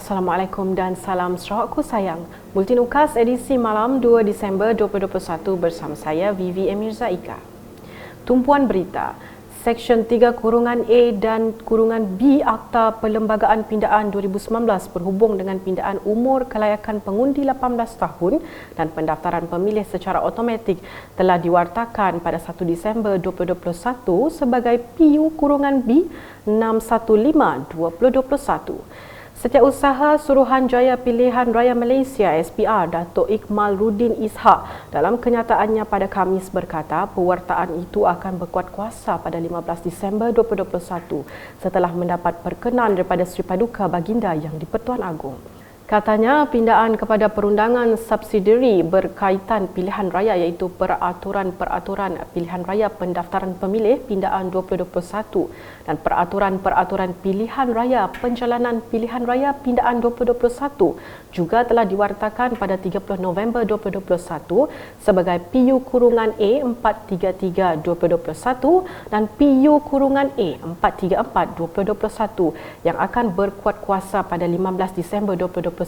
Assalamualaikum dan salam Sarawakku sayang. Bulletin UKAS edisi malam 2 Disember 2021 bersama saya Vivi Emirza Ika. Tumpuan berita. Seksyen 3(A) dan (B) Akta Perlembagaan Pindaan 2019 berhubung dengan pindaan umur kelayakan pengundi 18 tahun dan pendaftaran pemilih secara automatik telah diwartakan pada 1 Disember 2021 sebagai PU-B 615/2021. Setiausaha Suruhanjaya Pilihan Raya Malaysia SPR Datuk Ikmal Ruddin Ishak dalam kenyataannya pada Khamis berkata pewartaan itu akan berkuat kuasa pada 15 Disember 2021 setelah mendapat perkenan daripada Sri Paduka Baginda Yang di-Pertuan Agong. Katanya pindaan kepada perundangan subsidiari berkaitan pilihan raya iaitu peraturan-peraturan pilihan raya pendaftaran pemilih pindaan 2021 dan peraturan-peraturan pilihan raya penjalanan pilihan raya pindaan 2021 juga telah diwartakan pada 30 November 2021 sebagai PU-A 433/2021 dan PU-A 434/2021 yang akan berkuat kuasa pada 15 Disember 2021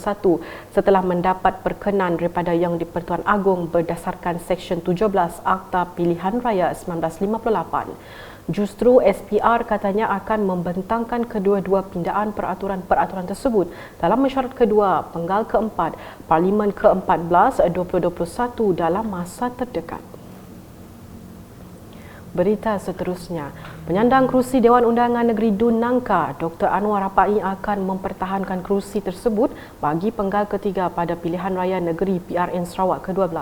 setelah mendapat perkenan daripada Yang di-Pertuan Agong berdasarkan Seksyen 17 Akta Pilihan Raya 1958. Justru SPR katanya akan membentangkan kedua-dua pindaan peraturan-peraturan tersebut dalam mesyuarat kedua Penggal keempat Parlimen ke-14 2021 dalam masa terdekat. Berita seterusnya, penyandang kerusi Dewan Undangan Negeri Dun Nangka, Dr. Anwar Rapai akan mempertahankan kerusi tersebut bagi penggal ketiga pada pilihan raya negeri PRN Sarawak ke-12.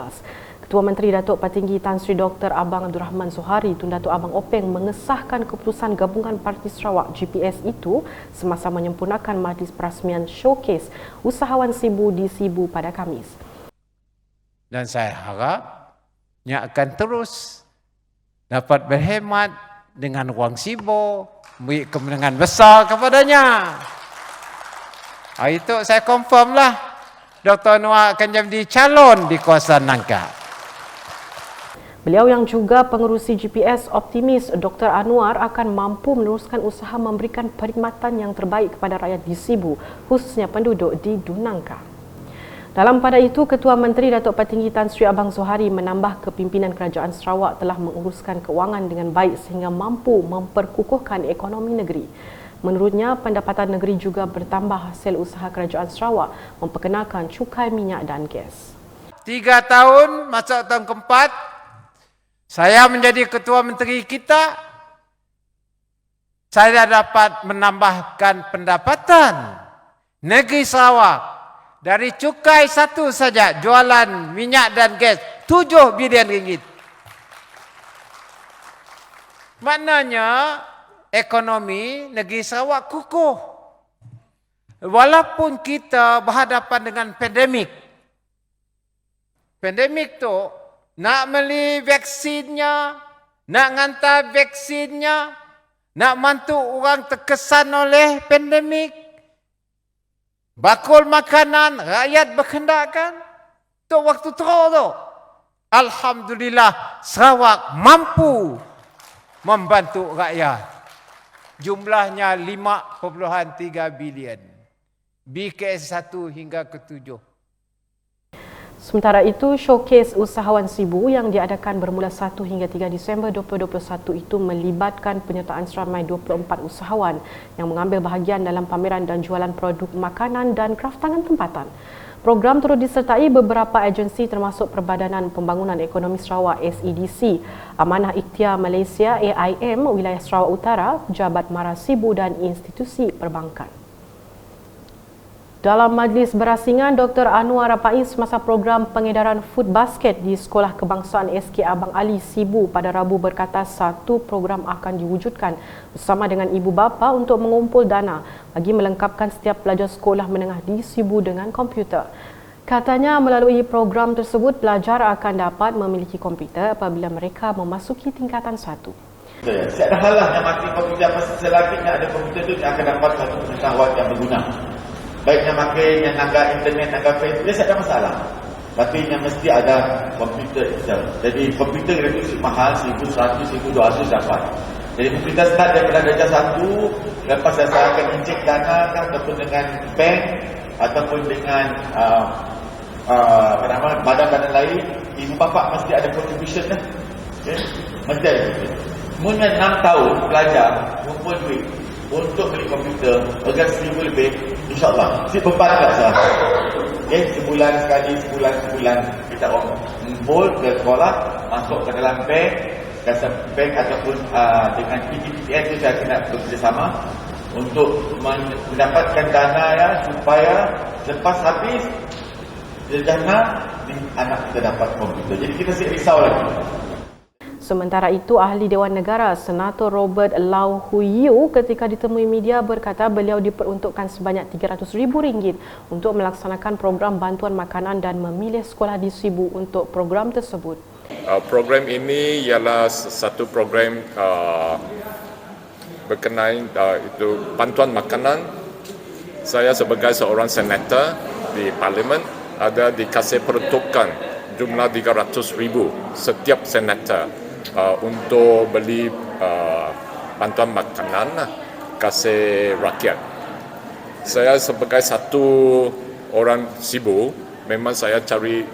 Ketua Menteri Datuk Patinggi Tan Sri Dr. Abang Abdul Rahman Suhari Tun Datuk Abang Openg mengesahkan keputusan Gabungan Parti Sarawak GPS itu semasa menyempurnakan majlis perasmian showcase usahawan Sibu di Sibu pada Khamis. Dan saya harapnya akan terus dapat berhemat dengan wang Sibu, beri kemenangan besar kepadanya. Itu saya confirm lah, Dr. Anwar akan jadi calon di kawasan Nangka. Beliau yang juga pengerusi GPS optimis Dr. Anwar akan mampu meneruskan usaha memberikan perkhidmatan yang terbaik kepada rakyat di Sibu, khususnya penduduk di Dun Nangka. Dalam pada itu, Ketua Menteri Datuk Patinggi Tan Sri Abang Suhari menambah kepimpinan Kerajaan Sarawak telah menguruskan kewangan dengan baik sehingga mampu memperkukuhkan ekonomi negeri. Menurutnya, pendapatan negeri juga bertambah hasil usaha Kerajaan Sarawak memperkenalkan cukai minyak dan gas. 3 tahun, masuk tahun keempat, saya menjadi Ketua Menteri kita, saya dapat menambahkan pendapatan negeri Sarawak dari cukai satu saja, jualan minyak dan gas, 7 bilion ringgit. Maknanya, ekonomi negeri Sarawak kukuh. Walaupun kita berhadapan dengan pandemik. Pandemik tu, nak beli vaksinnya, nak hantar vaksinnya, nak bantu orang terkesan oleh pandemik, bakul makanan, rakyat berkendakkan. Tu waktu teruk tu. Alhamdulillah, Sarawak mampu membantu rakyat. Jumlahnya 5.3 bilion. BKS 1 hingga ke-7. Sementara itu, showcase usahawan Sibu yang diadakan bermula 1 hingga 3 Disember 2021 itu melibatkan penyertaan seramai 24 usahawan yang mengambil bahagian dalam pameran dan jualan produk makanan dan kraftangan tempatan. Program turut disertai beberapa agensi termasuk Perbadanan Pembangunan Ekonomi Sarawak SEDC, Amanah Ikhtiar Malaysia AIM Wilayah Sarawak Utara, Pejabat Mara Sibu dan institusi perbankan. Dalam majlis berasingan, Dr. Anwar Rapai semasa program pengedaran food basket di Sekolah Kebangsaan SK Abang Ali Sibu pada Rabu berkata satu program akan diwujudkan bersama dengan ibu bapa untuk mengumpul dana bagi melengkapkan setiap pelajar sekolah menengah di Sibu dengan komputer. Katanya melalui program tersebut, pelajar akan dapat memiliki komputer apabila mereka memasuki tingkatan 1. Saya ada halah yang mati komputer apa selagi nak ada komputer tu dia akan dapat satu pengetahuan yang berguna. Baik yang pakai yang agak internet, agak Facebook, dia tak ada masalah. Tapi yang mesti ada komputer itself. Jadi komputer itu mahal, 1,100, 1,200 dapat. Jadi kita start daripada darjah 1, lepas saya akan injek dana kan ataupun dengan bank, ataupun dengan badan-badan lain, ibu bapa mesti ada contribution lah. Okay? Mesti ada contribution. Mungkin 6 tahun belajar, kumpul duit untuk beli komputer, agar 1,000 lebih, insyaAllah. Si beban tak salah. Okay? Sebulan sekali, sebulan kita orang kumpul ke sekolah, masuk ke dalam bank, bank ataupun dengan PTPN itu saya kena bekerjasama untuk mendapatkan dana ya, supaya lepas habis dana anak kita dapat komputer. Jadi kita si risau lagi. Sementara itu, Ahli Dewan Negara Senator Robert Lau Hui Yu ketika ditemui media berkata beliau diperuntukkan sebanyak RM300,000 untuk melaksanakan program bantuan makanan dan memilih sekolah di Sibu untuk program tersebut. Program ini ialah satu program berkenaan itu bantuan makanan. Saya sebagai seorang senator di Parlimen ada dikasih peruntukan jumlah RM300,000 setiap senator untuk beli bantuan makanan kasih rakyat. Saya sebagai satu orang Sibu, memang saya cari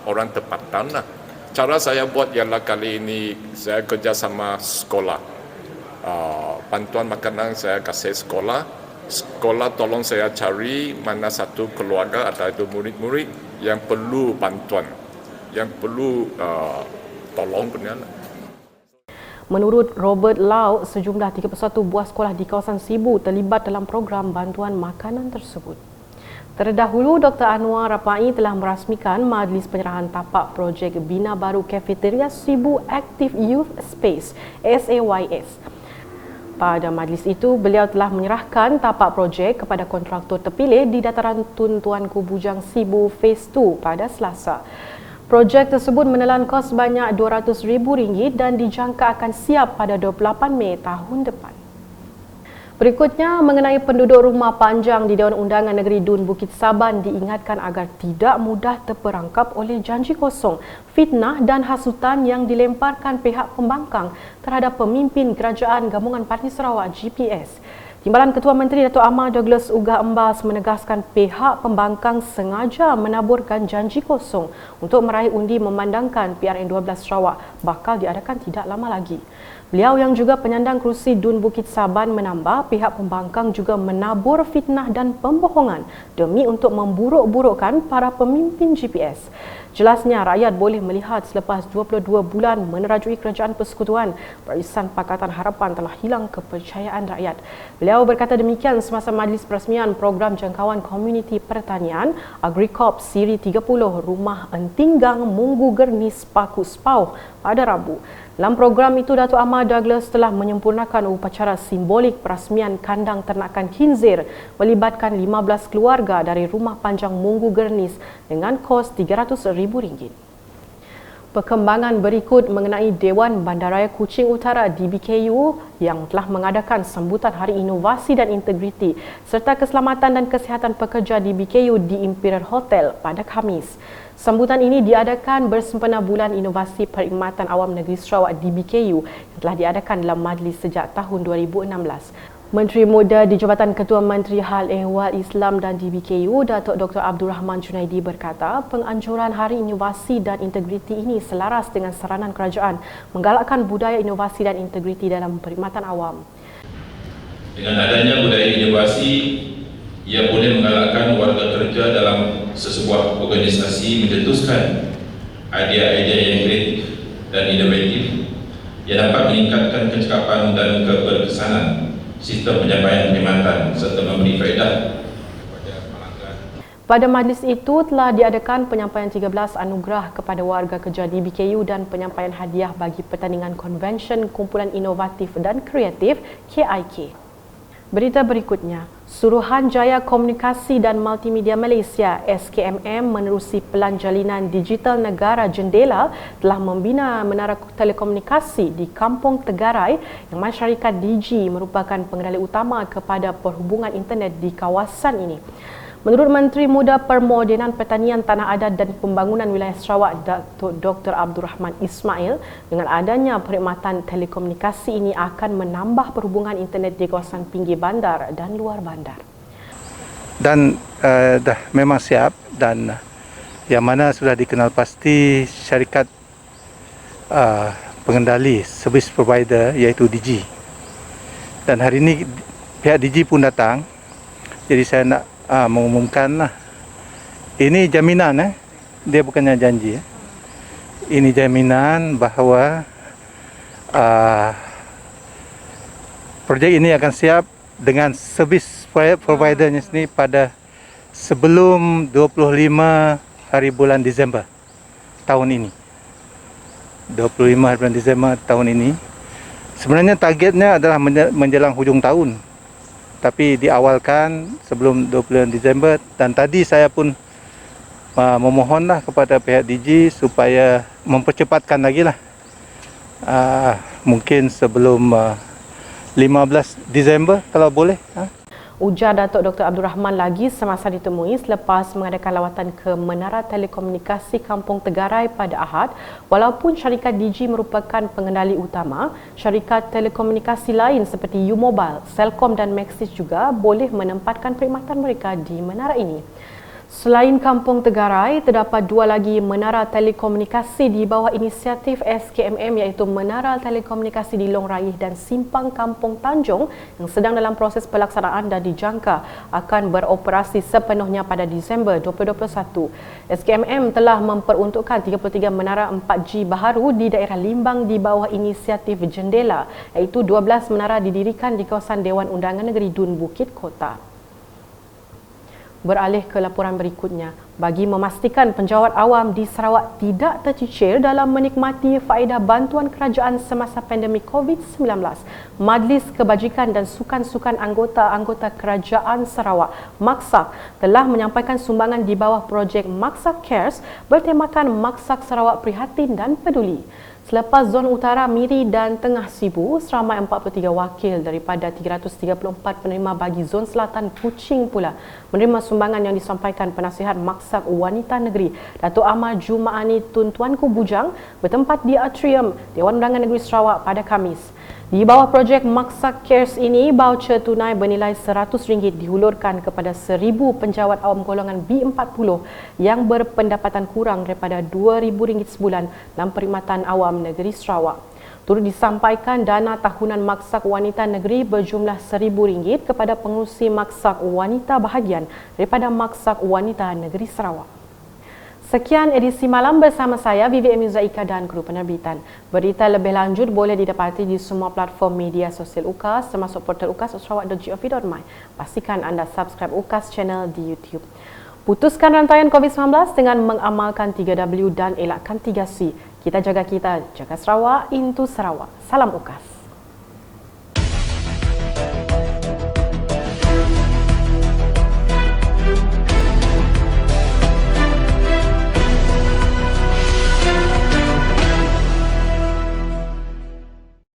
orang tempatan. Cara saya buat ialah kali ini saya kerja sama sekolah. Bantuan makanan saya kasih sekolah. Sekolah tolong saya cari mana satu keluarga atau itu murid-murid yang perlu bantuan, yang perlu tolong benar. Menurut Robert Lau, sejumlah 31 buah sekolah di kawasan Sibu terlibat dalam program bantuan makanan tersebut. Terdahulu, Dr. Anwar Rapai telah merasmikan majlis penyerahan tapak projek Bina Baru Cafeteria Sibu Active Youth Space SAYS. Pada majlis itu, beliau telah menyerahkan tapak projek kepada kontraktor terpilih di Dataran Tun Tuanku Bujang Sibu Phase 2 pada Selasa. Projek tersebut menelan kos sebanyak RM200,000 dan dijangka akan siap pada 28 Mei tahun depan. Berikutnya, mengenai penduduk rumah panjang di Dewan Undangan Negeri Dun Bukit Saban diingatkan agar tidak mudah terperangkap oleh janji kosong, fitnah dan hasutan yang dilemparkan pihak pembangkang terhadap pemimpin Kerajaan Gabungan Parti Sarawak GPS. Timbalan Ketua Menteri Datuk Amar Douglas Ugah Embas menegaskan pihak pembangkang sengaja menaburkan janji kosong untuk meraih undi memandangkan PRN12 Sarawak bakal diadakan tidak lama lagi. Beliau yang juga penyandang kerusi Dun Bukit Saban menambah pihak pembangkang juga menabur fitnah dan pembohongan demi untuk memburuk-burukkan para pemimpin GPS. Jelasnya, rakyat boleh melihat selepas 22 bulan menerajui Kerajaan Persekutuan, Barisan Pakatan Harapan telah hilang kepercayaan rakyat. Beliau berkata demikian semasa majlis perasmian program jangkauan komuniti pertanian AgriCorp Siri 30 Rumah Entinggang Munggu Gernis Pakus Pauh pada Rabu. Dalam program itu, Datuk Amar Douglas telah menyempurnakan upacara simbolik perasmian kandang ternakan khinzir melibatkan 15 keluarga dari Rumah Panjang Munggu Gernis dengan kos RM300,000. Perkembangan berikut mengenai Dewan Bandaraya Kuching Utara DBKU yang telah mengadakan sambutan Hari Inovasi dan Integriti serta Keselamatan dan Kesihatan Pekerja DBKU di Imperial Hotel pada Khamis. Sambutan ini diadakan bersempena Bulan Inovasi Perkhidmatan Awam Negeri Sarawak DBKU yang telah diadakan dalam majlis sejak tahun 2016. Menteri Muda di Jabatan Ketua Menteri Hal Ehwal Islam dan DBKU, Datuk Dr. Abdul Rahman Junaidi berkata, penganjuran Hari Inovasi dan Integriti ini selaras dengan saranan kerajaan menggalakkan budaya inovasi dan integriti dalam perkhidmatan awam. Dengan adanya budaya inovasi, ia boleh menggalakkan warga kerja dalam sesebuah organisasi mencetuskan idea-idea yang kreatif dan inovatif yang dapat meningkatkan kecekapan dan keberkesanan sistem penyampaian perkhidmatan serta memberi faedah kepada pelanggan. Pada majlis itu telah diadakan penyampaian 13 anugerah kepada warga kerja DBKU dan penyampaian hadiah bagi pertandingan Konvensyen Kumpulan Inovatif dan Kreatif KIK. Berita berikutnya, Suruhanjaya Komunikasi dan Multimedia Malaysia SKMM menerusi Pelan Jalinan Digital Negara Jendela telah membina menara telekomunikasi di Kampung Tegarai yang masyarakat DG merupakan pengendali utama kepada perhubungan internet di kawasan ini. Menurut Menteri Muda Permodenan Pertanian Tanah Adat dan Pembangunan Wilayah Sarawak Datuk Dr. Abdul Rahman Ismail, dengan adanya perkhidmatan telekomunikasi ini akan menambah perhubungan internet di kawasan pinggir bandar dan luar bandar. dan dah memang siap, dan yang mana sudah dikenal pasti syarikat pengendali service provider iaitu Digi. Dan hari ini pihak Digi pun datang. Jadi saya nak mengumumkan lah. Ini jaminan, dia bukannya janji. Ini jaminan bahawa projek ini akan siap dengan servis providernya sendiri pada sebelum 25 hari bulan Disember tahun ini. 25 hari bulan Disember tahun ini. Sebenarnya targetnya adalah menjelang hujung tahun, tapi diawalkan sebelum 20 Disember. Dan tadi saya pun memohonlah kepada pihak Digi supaya mempercepatkan lagi lah. Mungkin sebelum 15 Disember kalau boleh. Ujar Datuk Dr. Abdul Rahman lagi semasa ditemui selepas mengadakan lawatan ke Menara Telekomunikasi Kampung Tegarai pada Ahad. Walaupun syarikat Digi merupakan pengendali utama, syarikat telekomunikasi lain seperti U-Mobile, Celcom dan Maxis juga boleh menempatkan perkhidmatan mereka di menara ini. Selain Kampung Tegarai, terdapat dua lagi menara telekomunikasi di bawah inisiatif SKMM iaitu Menara Telekomunikasi di Long Rayih dan Simpang Kampung Tanjung yang sedang dalam proses pelaksanaan dan dijangka akan beroperasi sepenuhnya pada Disember 2021. SKMM telah memperuntukkan 33 menara 4G baharu di daerah Limbang di bawah inisiatif Jendela, iaitu 12 menara didirikan di kawasan Dewan Undangan Negeri Dun Bukit Kota. Beralih ke laporan berikutnya, bagi memastikan penjawat awam di Sarawak tidak tercicir dalam menikmati faedah bantuan kerajaan semasa pandemik COVID-19, Majlis Kebajikan dan Sukan-Sukan Anggota-Anggota Kerajaan Sarawak, MAKSAK, telah menyampaikan sumbangan di bawah projek MAKSAK Cares bertemakan MAKSAK Sarawak Prihatin dan Peduli. Selepas zon utara, Miri dan Tengah Sibu, seramai 43 wakil daripada 334 penerima bagi zon selatan Kuching pula menerima sumbangan yang disampaikan penasihat MAKSAK Wanita Negeri Datuk Ahmad Jumaani Tun Tuanku Bujang bertempat di Atrium Dewan Undangan Negeri Sarawak pada Khamis. Di bawah projek MAKSAK Cares ini, baucer tunai bernilai RM100 dihulurkan kepada 1,000 penjawat awam golongan B40 yang berpendapatan kurang daripada RM2,000 sebulan dalam perkhidmatan awam negeri Sarawak. Turut disampaikan dana tahunan MAKSAK Wanita Negeri berjumlah RM1,000 kepada pengurusi MAKSAK Wanita Bahagian daripada MAKSAK Wanita Negeri Sarawak. Sekian edisi malam bersama saya Vivian Muzaika dan kru penerbitan. Berita lebih lanjut boleh didapati di semua platform media sosial UKAS termasuk portal ukas.sarawak.gov.my. Pastikan anda subscribe UKAS channel di YouTube. Putuskan rantaian COVID-19 dengan mengamalkan 3W dan elakkan 3C. Kita, jaga Sarawak, into Sarawak. Salam UKAS.